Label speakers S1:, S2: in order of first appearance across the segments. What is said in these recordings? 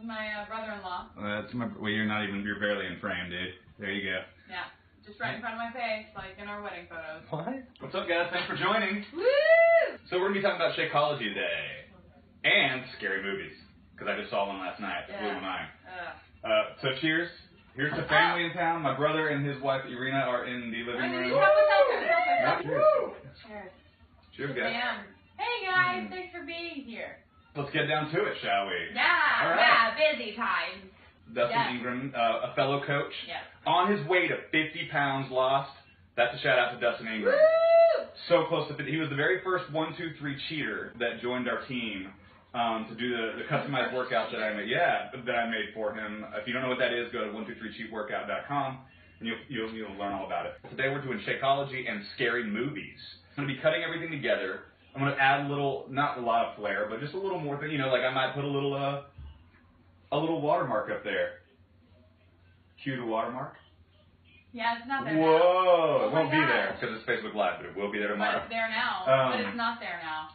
S1: my brother-in-law.
S2: That's my. Well, you're not even. You're barely in frame, dude. There you go.
S1: Yeah, just right in front of my face, like in our wedding photos.
S2: What? What's up, guys? Thanks for joining.
S1: Woo!
S2: So we're gonna be talking about Shakeology today and scary movies because I just saw one last night. That blew my mind. So cheers. Here's the family in town. My brother and his wife Irina are in the living room.
S1: Yeah, cheers. Cheers.
S2: Cheers, guys.
S1: Hey guys, thanks for being here.
S2: Let's get down to it, shall we?
S1: Yeah, right. Yeah, busy times.
S2: Dustin Ingram, a fellow coach,
S1: yes.
S2: On his way to 50 pounds lost. That's a shout out to Dustin Ingram.
S1: Woo!
S2: So close to 50. He was the very first 1, 2, 3 cheater that joined our team to do the customized workout that I made. Yeah, that I made for him. If you don't know what that is, go to 123cheatworkout.com and you'll learn all about it. Today we're doing Shakeology and scary movies. I'm gonna be cutting everything together. I'm gonna add a little, not a lot of flair, but just a little more thing. You know, like I might put a little watermark up there. Cue the watermark.
S1: Yeah, it's not there
S2: Whoa!
S1: now.
S2: It won't be there because it's Facebook Live, but it will be there tomorrow.
S1: But it's there now. But it's not there now.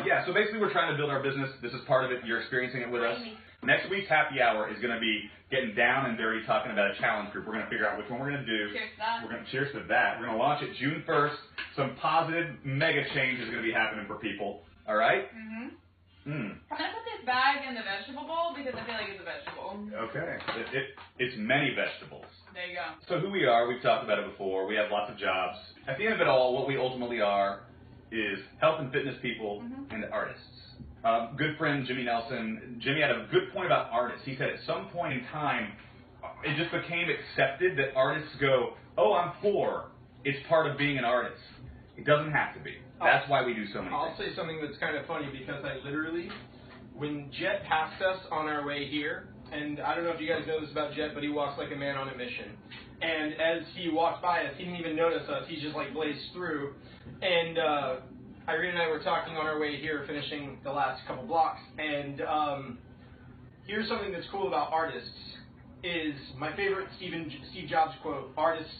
S2: Yeah, so basically we're trying to build our business. This is part of it. You're experiencing it with us. Next week's happy hour is going to be getting down and dirty, talking about a challenge group. We're going to figure out which one we're going to do.
S1: Cheers to that.
S2: We're going to cheers to that. We're going to launch it June 1st. Some positive mega change is going to be happening for people. All right?
S1: I'm going to put this bag in the vegetable bowl because I feel like it's a vegetable.
S2: Okay. It's many vegetables.
S1: There you go.
S2: So who we are, we've talked about it before. We have lots of jobs. At the end of it all, what we ultimately are is health and fitness people and artists. Good friend Jimmy Nelson, Jimmy had a good point about artists. He said at some point in time, it just became accepted that artists go, oh, I'm poor. It's part of being an artist. It doesn't have to be. That's why we do so many things.
S3: I'll say something that's kind of funny because I literally, when Jet passed us on our way here, and I don't know if you guys know this about Jet, but he walks like a man on a mission. And as he walked by us, he didn't even notice us. He just like blazed through. And Irene and I were talking on our way here, finishing the last couple blocks. And here's something that's cool about artists is my favorite Steve Jobs quote, artists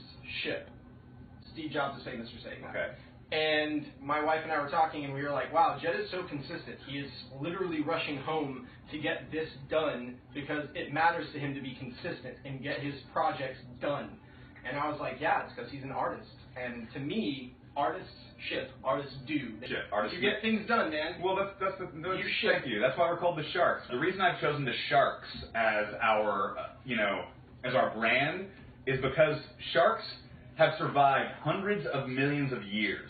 S3: ship. Steve Jobs is famous for saying that.
S2: Okay.
S3: And my wife and I were talking, and we were like, wow, Jet is so consistent. He is literally rushing home to get this done because it matters to him to be consistent and get his projects done. And I was like, yeah, it's because he's an artist. And to me, artists ship, artists do.
S2: Ship, artists
S3: you get things done, man.
S2: Well, thank you. That's why we're called the Sharks. The reason I've chosen the Sharks as our, as our brand is because sharks have survived hundreds of millions of years.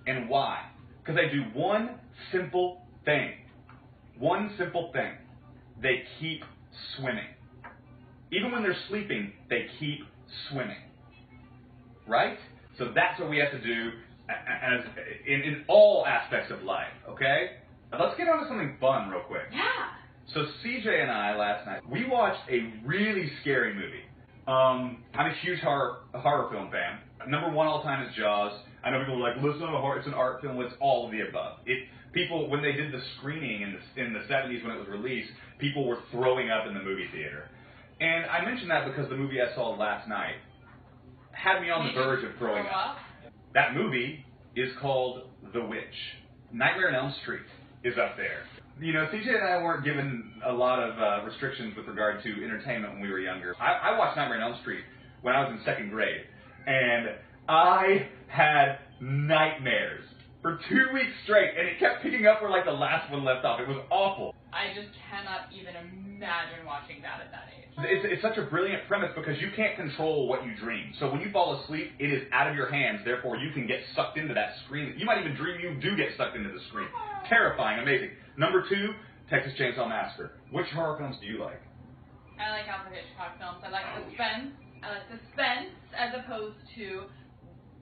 S2: And why? Because they do one simple thing. One simple thing. They keep swimming. Even when they're sleeping, they keep swimming. Right? So that's what we have to do as in all aspects of life, okay? Now let's get on to something fun real quick.
S1: Yeah.
S2: So CJ and I last night, we watched a really scary movie. I'm a huge horror film fan. Number one all time is Jaws. I know people are like, listen, it's an art film. It's all of the above. People, when they did the screening in the 70s when it was released, people were throwing up in the movie theater. And I mention that because the movie I saw last night had me on the verge of throwing up. That movie is called The Witch. Nightmare on Elm Street is up there. You know, CJ and I weren't given a lot of restrictions with regard to entertainment when we were younger. I watched Nightmare on Elm Street when I was in 2nd grade, and I had nightmares for 2 weeks straight, and it kept picking up where like the last one left off. It was awful.
S1: I just cannot even imagine watching that at that age.
S2: It's such a brilliant premise because you can't control what you dream. So when you fall asleep, it is out of your hands. Therefore, you can get sucked into that screen. You might even dream you do get sucked into the screen. Terrifying, amazing. Number 2, Texas Chainsaw Massacre. Which horror films do you like?
S1: I like Alfred Hitchcock films. I like suspense. I like suspense as opposed to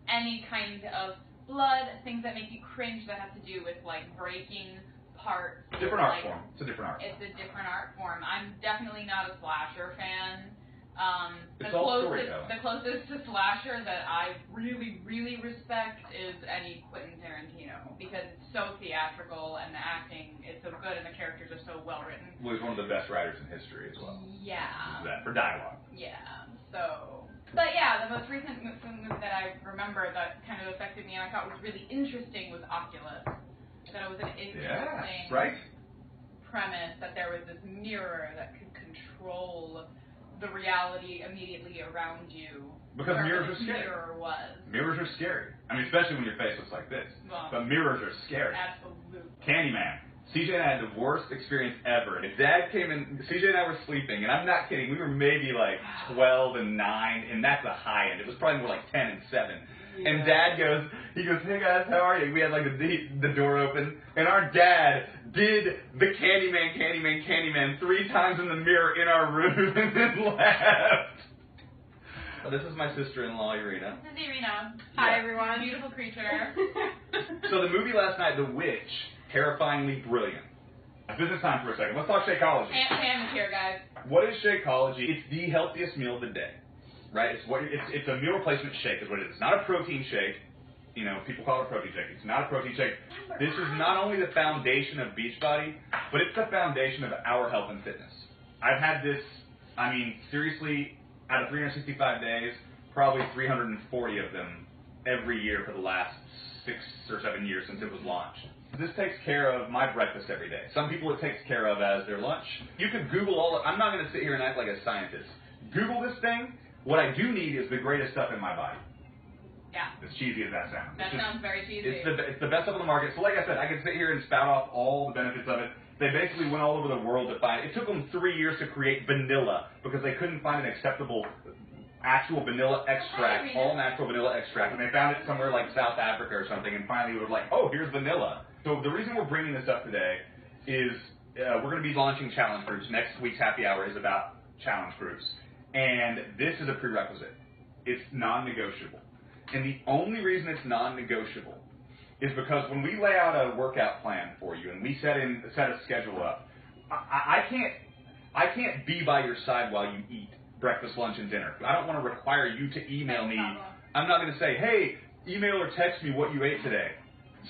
S1: any kind of blood, things that make you cringe that have to do with like breaking parts.
S2: Different art form. It's a different art form.
S1: It's a different art form. I'm definitely not a slasher fan.
S2: It's all storytelling.
S1: The closest to slasher that I really, really respect is any Quentin Tarantino because it's so theatrical and the acting is so good and the characters are so well written.
S2: Well, he's one of the best writers in history as well.
S1: Yeah.
S2: That for dialogue.
S1: Yeah. So. But yeah, the most recent movie that I remember that kind of affected me and I thought was really interesting was Oculus. I thought it was an interesting.
S2: Yeah, right.
S1: premise that there was this mirror that could control the reality immediately around you.
S2: Because mirrors are scary. Mirrors are scary. I mean, especially when your face looks like this.
S1: Well,
S2: but mirrors are scary.
S1: Absolutely.
S2: Candyman. CJ and I had the worst experience ever. His dad came in, CJ and I were sleeping, and I'm not kidding, we were maybe like 12 and 9, and that's the high end. It was probably more like 10 and 7. Yeah. And Dad goes, hey guys, how are you? We had like the door open, and our dad did the Candyman 3 times in the mirror in our room and then left. This is my sister-in-law, Irina.
S1: This is Irina.
S4: Hi, everyone.
S1: Beautiful creature.
S2: So the movie last night, The Witch, terrifyingly brilliant. Business time for a second. Let's talk Shakeology.
S1: Aunt Pam is here, guys.
S2: What is Shakeology? It's the healthiest meal of the day, right? It's a meal replacement shake is what it is. It's not a protein shake. You know, people call it a protein shake. It's not a protein shake. This is not only the foundation of Beachbody, but it's the foundation of our health and fitness. I've had this, I mean, seriously, out of 365 days, probably 340 of them every year for the last 6 or 7 years since it was launched. This takes care of my breakfast every day. Some people it takes care of as their lunch. You can Google all of I'm not going to sit here and act like a scientist. Google this thing. What I do need is the greatest stuff in my body.
S1: Yeah.
S2: As cheesy as that sounds.
S1: That sounds very cheesy.
S2: It's the best stuff on the market. So like I said, I could sit here and spout off all the benefits of it. They basically went all over the world to find it. It took them 3 years to create vanilla because they couldn't find an acceptable actual vanilla extract, all natural vanilla extract, and they found it somewhere like South Africa or something, and finally we were like, oh, here's vanilla. So the reason we're bringing this up today is we're going to be launching challenge groups. Next week's happy hour is about challenge groups, and this is a prerequisite. It's non-negotiable, and the only reason it's non-negotiable is because when we lay out a workout plan for you and we set a schedule up, I can't be by your side while you eat breakfast, lunch, and dinner. I don't want to require you to email me. I'm not going to say, hey, email or text me what you ate today.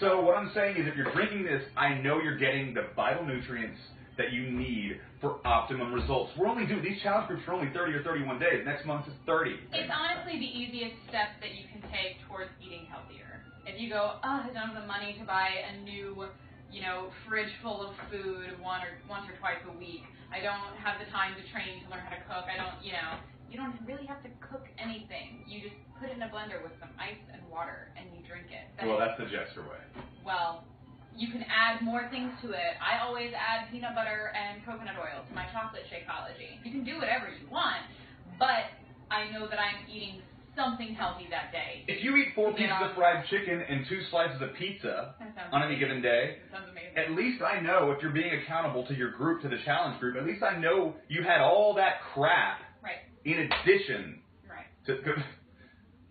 S2: So what I'm saying is if you're drinking this, I know you're getting the vital nutrients that you need for optimum results. We're only doing these challenge groups for only 30 or 31 days. Next month is 30.
S1: It's honestly the easiest step that you can take towards eating healthier. If you go, oh, I don't have the money to buy a new, fridge full of food once or twice a week. I don't have the time to train to learn how to cook. I don't, you don't really have to cook anything. You just put it in a blender with some ice and water and you drink it.
S2: Well, that's the Jetster way.
S1: Well, you can add more things to it. I always add peanut butter and coconut oil to my chocolate Shakeology. You can do whatever you want, but I know that I'm eating something healthy that day.
S2: If you eat 4 pieces of fried chicken and 2 slices of pizza on any given day, at least I know if you're being accountable to your group, to the challenge group, at least I know you had all that crap in addition to,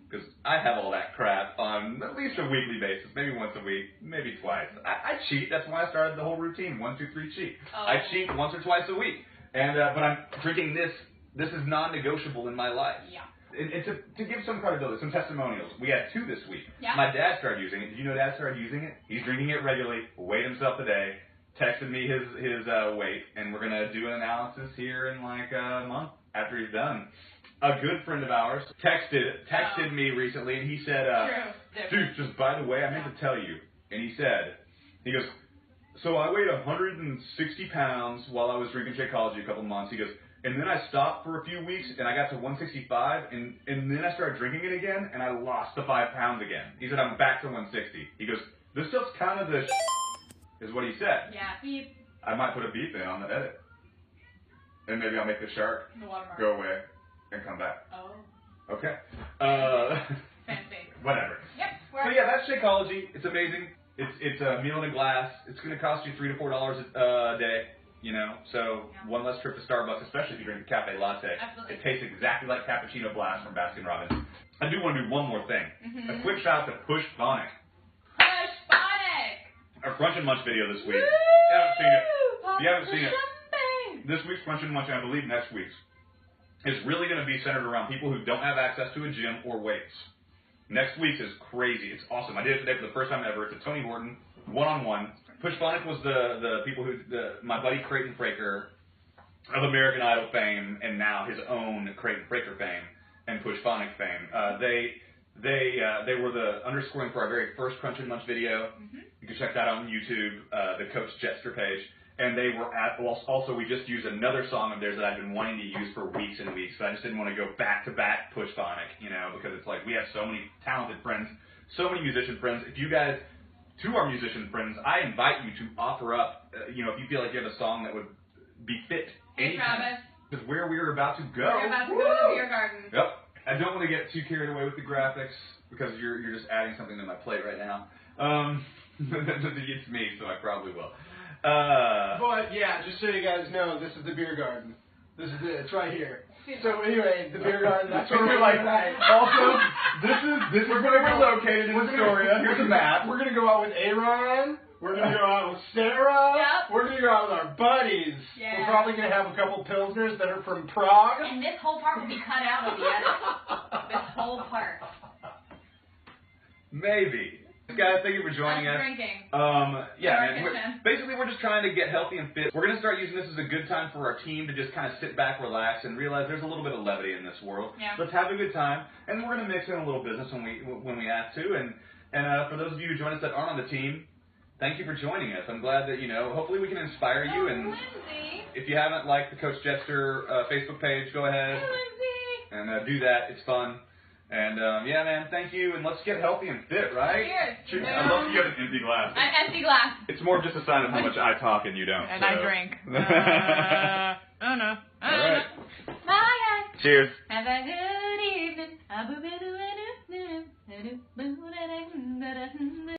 S2: because I have all that crap on at least a weekly basis, maybe once a week, maybe twice. I cheat. That's why I started the whole routine, 1, 2, 3 cheat. Oh. I cheat once or twice a week, and but I'm drinking this. This is non-negotiable in my life.
S1: Yeah.
S2: And to give some credibility, some testimonials, we had 2 this week.
S1: Yeah.
S2: My dad started using it. Did you know Dad started using it? He's drinking it regularly, weighed himself today, texted me his weight, and we're going to do an analysis here in like a month after he's done. A good friend of ours texted me recently, and he said, dude, just by the way, I meant to tell you. And he goes, so I weighed 160 pounds while I was drinking Shakeology a couple months. He goes, and then I stopped for a few weeks, and I got to 165, and then I started drinking it again, and I lost the 5 pounds again. He said, I'm back to 160. He goes, this stuff's kind of the is what he said.
S1: Yeah, beep.
S2: I might put a beep in on the edit. And maybe I'll make the shark go away and come back.
S1: Oh.
S2: Okay.
S1: Fancy.
S2: Whatever.
S1: Yep.
S2: So yeah, that's Shakeology. It's amazing. It's a meal in a glass. It's going to cost you $3 to $4 a day. So one less trip to Starbucks, especially if you drink a cafe latte.
S1: Absolutely.
S2: It tastes exactly like Cappuccino Blast from Baskin Robbins. I do want to do one more thing.
S1: Mm-hmm.
S2: A quick shout out to Push Phonic.
S1: Push Phonic!
S2: Our Crunch and Munch video this week.
S1: Woo!
S2: If you haven't seen it, this week's Crunch and Munch, and I believe next week's, is really going to be centered around people who don't have access to a gym or weights. Next week's is crazy. It's awesome. I did it today for the first time ever. It's a Tony Horton, one-on-one. Push Phonic was the people who, my buddy Creighton Fraker of American Idol fame, and now his own Creighton Fraker fame and Push Phonic fame. They were the underscoring for our very first Crunch and Munch video. Mm-hmm. You can check that out on YouTube, the Coach Jetster page. And they were at, well, also we just used another song of theirs that I've been wanting to use for weeks and weeks, but I just didn't want to go back-to-back push-phonic, you know, because it's like we have so many talented friends, so many musician friends. If you guys, to our musician friends, I invite you to offer up, you know, if you feel like you have a song that would be fit anytime. Because where we're about to go.
S1: We're about to go to the beer garden.
S2: Yep. I don't want to get too carried away with the graphics because you're just adding something to my plate right now. It's me, so I probably will.
S3: But yeah, just so you guys know, this is the beer garden. This is it. It's right here. So anyway, the beer garden. That's where we're like.
S2: Also, this is where we're located in Astoria. Here's a map.
S3: We're gonna go out with Aaron. We're gonna go out with Sarah.
S1: Yep.
S3: We're gonna go out with our buddies.
S1: Yeah.
S3: We're probably gonna have a couple pilsners that are from Prague.
S1: And this whole part will be cut out of the edit. This whole part.
S2: Maybe. Guys, thank you for joining us.
S1: Drinking.
S2: Yeah, man, basically we're just trying to get healthy and fit. We're going to start using this as a good time for our team to just kind of sit back, relax, and realize there's a little bit of levity in this world.
S1: Yeah.
S2: Let's have a good time, and we're going to mix in a little business when we have to. And for those of you who join us that aren't on the team, thank you for joining us. I'm glad that, you know, hopefully we can inspire you. And
S1: Lindsay.
S2: if you haven't liked the Coach Jetster Facebook page, go ahead and do that. It's fun. And, yeah, man, thank you, and let's get healthy and fit, right?
S1: Cheers.
S2: I love that you have an empty glass.
S1: An empty glass.
S2: It's more of just a sign of how much I talk and you don't.
S1: And
S2: so.
S1: I drink. Oh, no.
S2: All right.
S1: Bye, guys.
S2: Cheers.
S1: Have a good